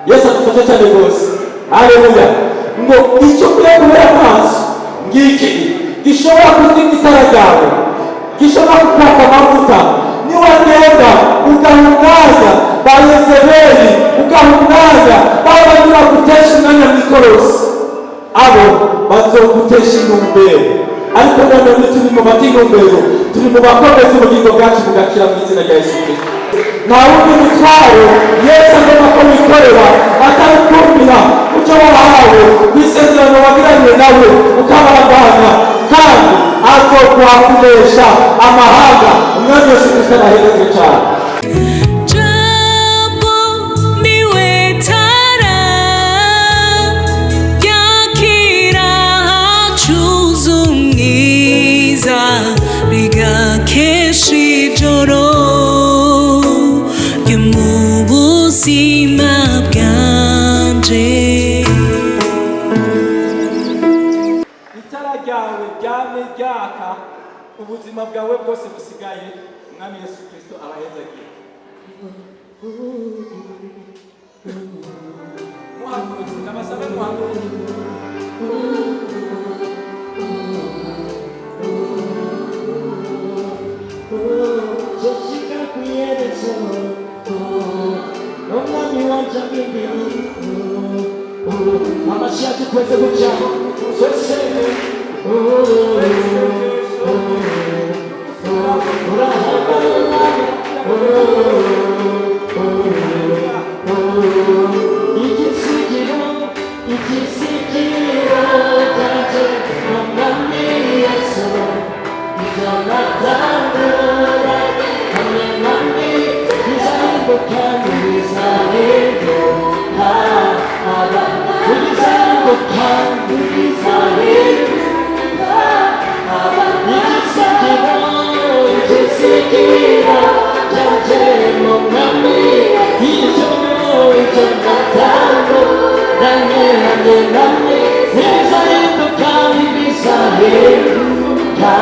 Yesu adufashe cyane rwose. Haleluya. Ngo icyo kure kubera amaso ngiki gishobora kuzimya itara ryawe, gishobora kukwaka amavuta. Niwagenda ugaha umwanya ba Yezebeli, ugaha umwanya banyura gutesha umwanya mw'ikorosi, abo bazogutesha intumbero. Ariko nanone turi mu bata intumbero, turi mu bakomeza ubugingo bwacu bugakira mu izina rya Yesu Kristo. Nta wundi mutwaro Yesu agomba ko wikorera atari kumvira kucyo wahawe ku isezerano wagiranye nawe ukabandanya, kandi azokuhakunesha amahanga. Umwami Yesu Kristo arahereje cyane. Itara ryawe ryame ryaka ubuzima bwawe bwose busigaye. Umwami Yesu Kristo abahezagiye. Muhaguruke, ndabasabe muhaguruke. Jessica kuyerezo Omwami wanja mbinguni amashi yacu twese guca twese igisigiro cyaje Omwami Yesu izonatangura hamwe nami bizahinduka bizahinduka bizahinduka igisigiro cyaje Omwami izonatangura hamwe nami bizahinduka bizahinduka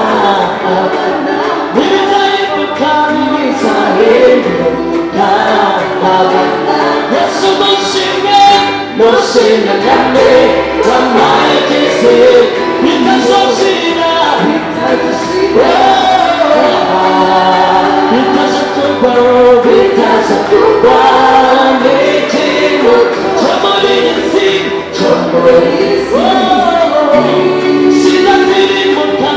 Yesu mushinga kame wamageze bitazoshira bitazakurwa n'ikintu cyo muri isi sinatirimuka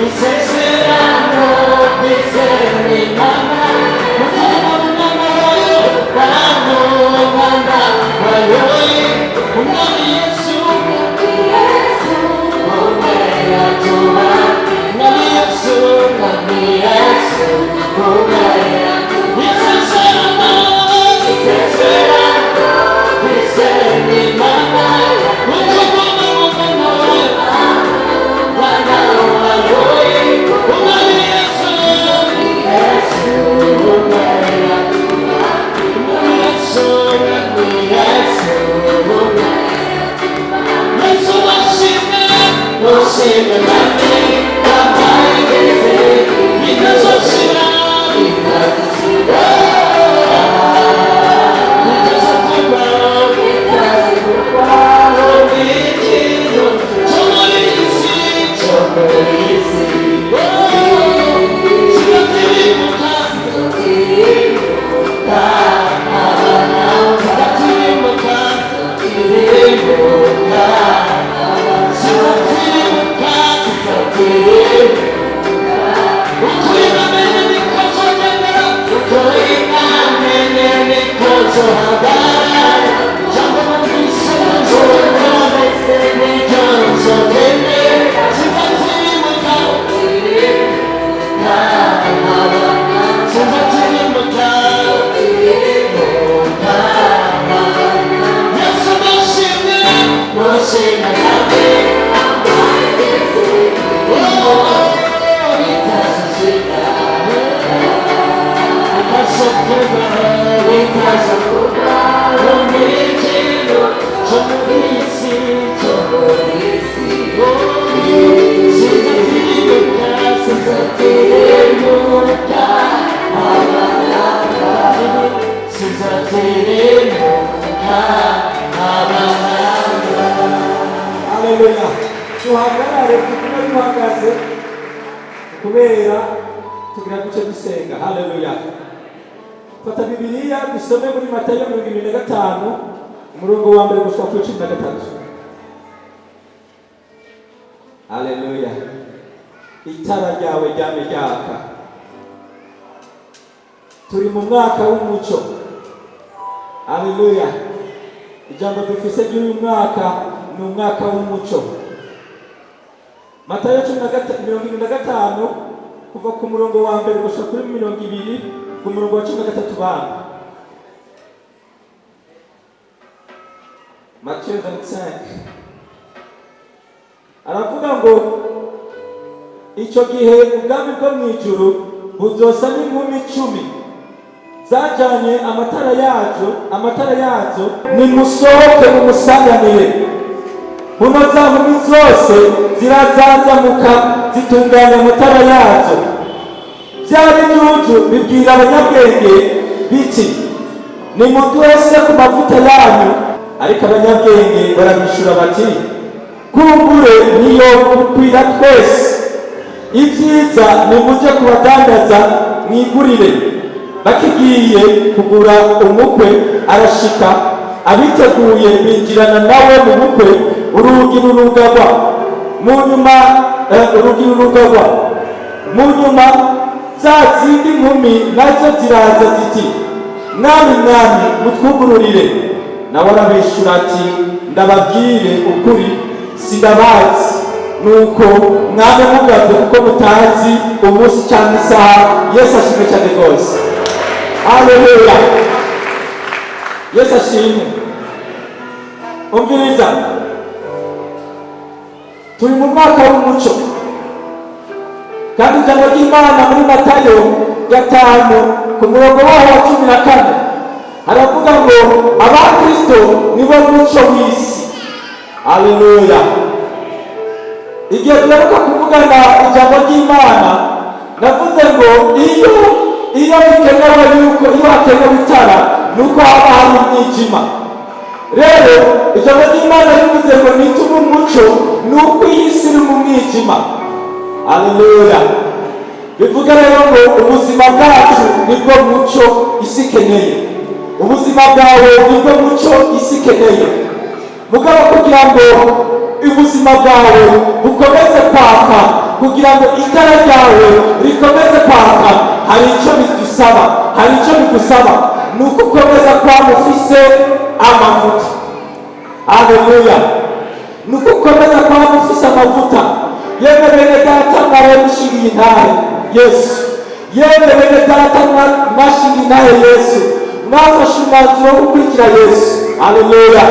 isezerano kwise ni mama mutima w'umwana wayo umwana wayo Umwami Yesu umeyatuma Umwami Yesu umeyatuma isezerano kwise ni mama mutima w'umwana wayo Umwami Yesu Yesu washimwe Haleluya. Tuhagarare tugume duhagaze kubera tugira duce dusenga. Haleluya. Fata Bibiliya dusome muri Matayo 25 umurongo wa mbere gushika ku 13. Haleluya. Itara ryawe ryame ryaka. Turi mu mwaka w'umuco. Haleluya. Ijambo dufise ry'uyu mwaka ni umwaka w'umuco. Matayo 25 kuva ku murongo wa mbere gushika kuri 20 ku murongo wa 13 bana. Matthieu 25 aravuga ngo icyo gihe ubwami bwo mu ijuru buzosa n'inkumi 10 zajanye amatara yazo nimusohoke mumusanganire. Buno za nkumi zose zirazanzamuka zitunganya amatara yazo. Bya bijuju bibwira abanyabwenge biti nimutwese ku mavuta yanyu, ariko abanyabwenge barabishura bati kumbure niyo kukwira twese. Ibyiza nimuje kubadandaza mwigurire. Bakigiye kugura umukwe arashika, abiteguye binjirana nawe mu bukwe, urugi rurugagwa mu nyuma za zindi nkumi nazo ziraza ziti mwami mutwugururire. Nawe arabishura ati ndababwire ukuri sindabazi. Nuko mwame mugaze kuko mutazi umunsi cyangwa isaha. Yesu ashimwe cyane rwose. Haleluya. Yesu ashimwe. Umviriza, turi mu mwaka w'umuco, kandi ijambo ry'Imana muri Matayo 5 ku murongo waho wa 14 haravuga ngo abakristo nibo muco w'isi. Haleluya. Igihe tugaruka kuvugana ijambo ry'Imana navuze ngo iyo bikenewe yuko iyo hakenewe itara nuko haba hari umwijima. Rero ijambo ry'Imana rivuze ngo nitume umuco nuko iyi si iri mu mwijima. Haleluya. Bivuga rero ngo ubuzima bwacu nibwo muco isi ikeneye. Ubuzima bwawe nibwo muco isi ikeneye. Mugabo kugira ngo ubuzima bwawe bukomeze kwaka, kugira ngo itara ryawe rikomeze kwaka, hari icyo bigusaba nuko ukomeza kwaba ufise amavuta. Haleluya. Nuko ukomeza kwaba ufise amavuta. Yewe bene data mwarabishingiye intahe Yesu. Yewe bene data mwashingiye intahe Yesu. Mwafashe umwanzuro wo gukurikira Yesu. Haleluya.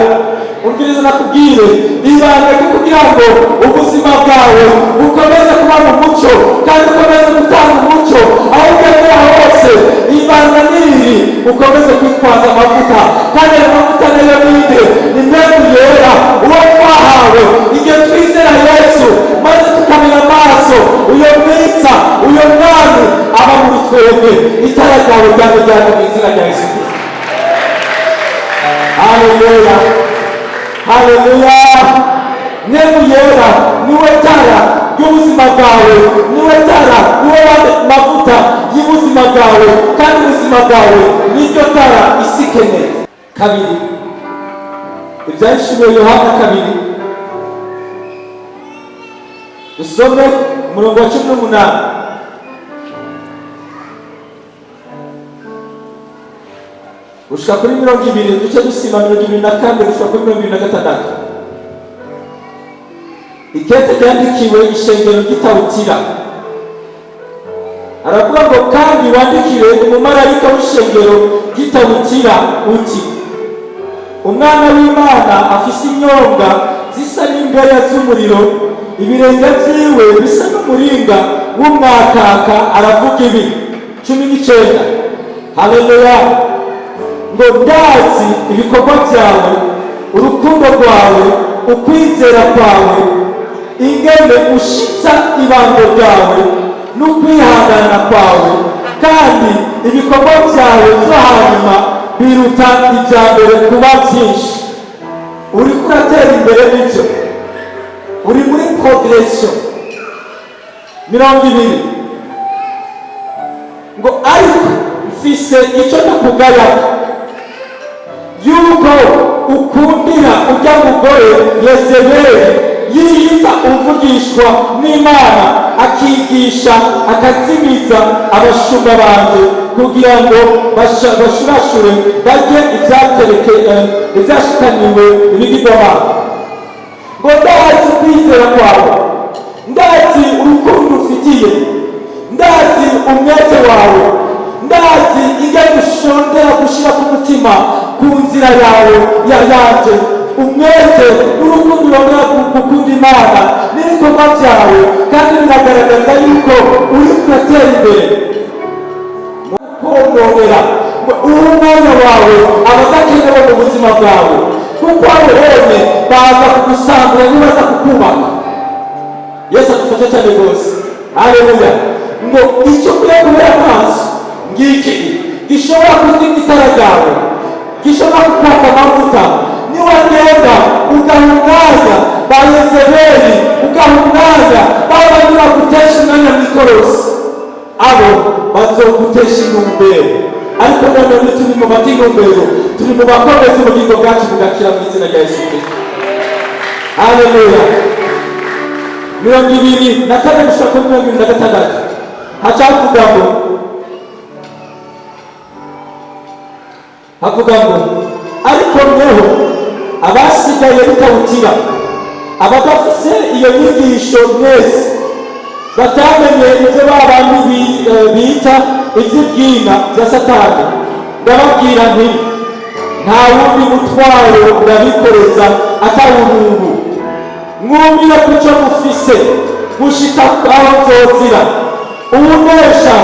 Umviriza nakubwire ibanga kugira ngo ubuzima bwawe bukomeze kuba mu muco kandi ukomeze gutanga umuco aho ugera hose. Ibanga niri ukomeze kwitwaza amavuta, kandi amavuta nayo ninde? Ni mbegu yera uwo twahawe igihe twizera Yesu maze tukamenya amaso uyo mwiza uyo mwami aba muri twebwe. Itara ryawe ryamujyana mu izina rya Yesu Kristo. Haleluya. Haleluya. Mwemu yera niwe tara y'ubuzima bwawe, niwe tara, niwe mavuta y'ubuzima bwawe, kandi ubuzima bwawe niryo tara isi ikeneye. Kabiri, ibyahishuriwe Yohana 2 dusome umurongo wa 18 gushika kuri 20 duce dusima 24 gushika kuri 26. Ikete ryandikiwe ishengero ry'Itawutira. Aravuga ngo kandi wandikire umumarayika w'ishengero ry'Itawutira uti umwana w'Imana afise inyonga zisa n'imbeya z'umuriro, ibirenge vyiwe bisa n'umuringa w'umwakaka. Aravuga ibi 19. Haleluya. Ngo ndazi ibikorwa byawe, urukundo rwawe, ukwizera kwawe, ingene ushitsa ibango ryawe, n'ukwihangana kwawe, kandi ibikorwa byawe byo hanyuma biruta ibya mbere kuba byinshi. Uri kuratera imbere n'ibyo, uri muri progression. 20 ngo ariko mfise icyo nakugaya, yuko ukundira ujya mugore Yezebeli yiyita umvugishwa n'Imana, akigisha akazimiza abashumba banje kugira ngo bashurashure barye ibyashikaniwe ibigirwamana. Ngo ndazi ukwizera kwawe, ndazi urukundo ufitiye, ndazi umwete wawe, ndazi ingene ushondera gushira ku mutima ku nzira yawe yanje, umwete n'urukundo urondera gukunda Imana n'ibikorwa byawe, kandi biragaragaza yuko uri kuratera imbere. Mukononera umwanya wawe abadakenewe mu buzima bwawe, kuko abo bene baza kugusambura nibaza kukubaka. Yesu adufashe cyane rwose. Haleluya. Ngo icyo kuya kubera amaso ngiki gishobora kuzimya itara ryawe, gishobora kukwaka amavuta, niwagenda ugaha umwanya ba Yezebeli, ugaha umwanya baba bagutesha umwanya mw'ikorosi, abo bazogutesha intumbero. Ariko none turi mu bati intumbero, turi mu bakomezi ubugingo bwacu bugakira mu izina rya Yesu Kristo. Haleluya. 24 gushika kuri 26 hacavuga ngo ariko mweho abasigaye bikawutira, abadafise iyo nyigisho mwese, batamenye ibyo babandi bita iby'ubwina bya Satani, ndababwira nti nta wundi mutwaro urabikoreza atari ubuntu. Mwumvire ku cyo mufise gushika aho nzozira. Uwunesha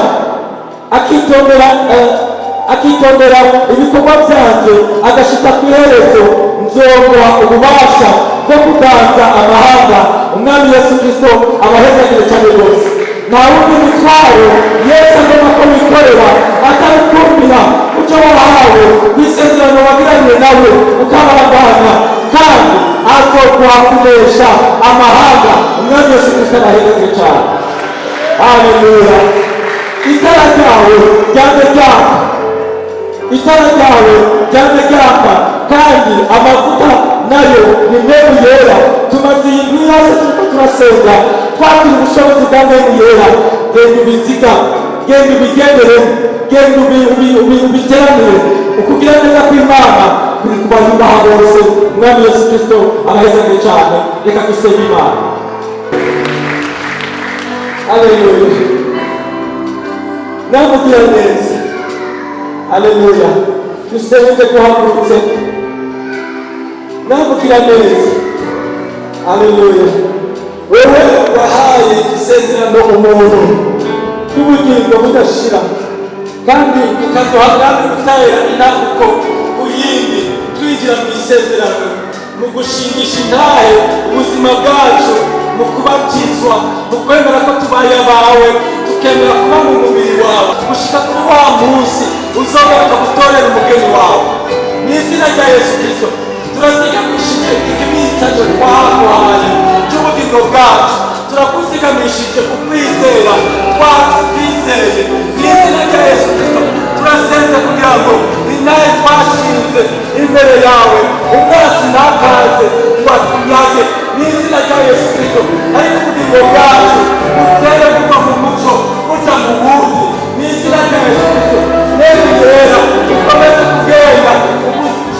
akitondera ibikorwa byanje agashika ku iherezo, nzomuha ububasha bwo kuganza amahanga. Umwami Yesu Kristo abahezagire cyane rwose. Nta wundi mutwaro Yesu agomba ko wikorera atari kumvira ku cyo wahawe ku isezerano wagiranye nawe ukabandanya, kandi azoguha kunesha amahanga. Umwami Yesu Kristo abahezagire cyane. Haleluya. Itara ryawe ryame ryaka, itara ryawe ryame ryaka, kandi amavuta nayo ni mweru yera. Tumaze iyi ndwi yose turiko turasenga, twakira ubushobozi bwa mweru yera. Genda ubiziga, genda ubigenderemo, genda ubiteranire. Ukugira neza kw'Imana kuri kubayubaha bose. Umwami Yesu Kristo abahezagire cyane. Reka dusenge Imana. Haleluya. Namugira neza. Haleluya. Dusenge guhagurutse. Namugira neza. Haleluya. Wewe wahaye isezerano umuntu ry'ubugingo budashira, kandi ukaduhagarara gutera intambuko ku yindi, twigira mu isezerano, mu gushingisha intahe ubuzima bwacu, mu kubatizwa, mu kwemera ko tubaye abawe, tukemera kuba mu mubiri wawe, gushika kuri wa munsi uzogaruka gutorera umugeni wawe. Mu izina rya Yesu Kristo turazigamishije igimitajo twahaye cy'ubugingo bwacu, turakuzigamishije ukwizera twizeye. Mu izina rya Yesu Kristo turasenze kugira ngo inaye twashinze imbere yawe umwasi ntakaze ngo atunyage. Mu izina rya Yesu Kristo ariko ubugingo bwacu butere kuva mu muco buja mu bundi. Mu izina rya Yesu Kristo neza yera ukomeze kugenda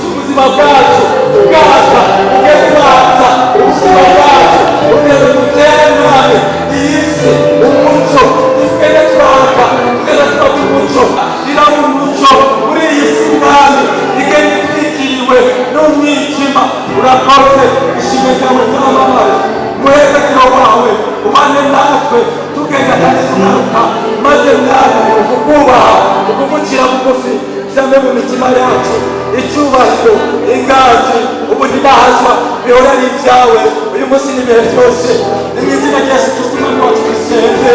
ubuzima bwacu bwaza ubwatsa ubuzima bwacu ugeze guterane iyi si umuco tugende twaka tugende twaka umuco ira mu muco muri iyi si mwami igende itwikiriwe n'umwijima. Urakoze ishimwe ryawe ryamamare, umuhezagiro wawe ubane natwe tugenda kandi tugaruka, maze mwami ukukubaha ukugukira bugufi byame mu mitima yacu. Icyubahiro, inganji, ubudimahazwa bihora ari ibyawe uyu munsi n'ibihe byose. Ni mu izina rya Yesu Kristo umwami wacu dusenze.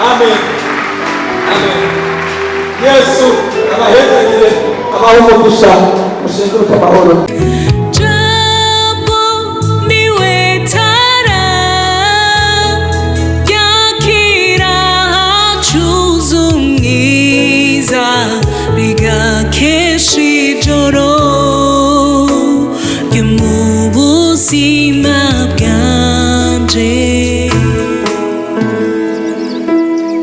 amen amen. Yesu abahezagire abaho umugisha, mushenguruke amahoro.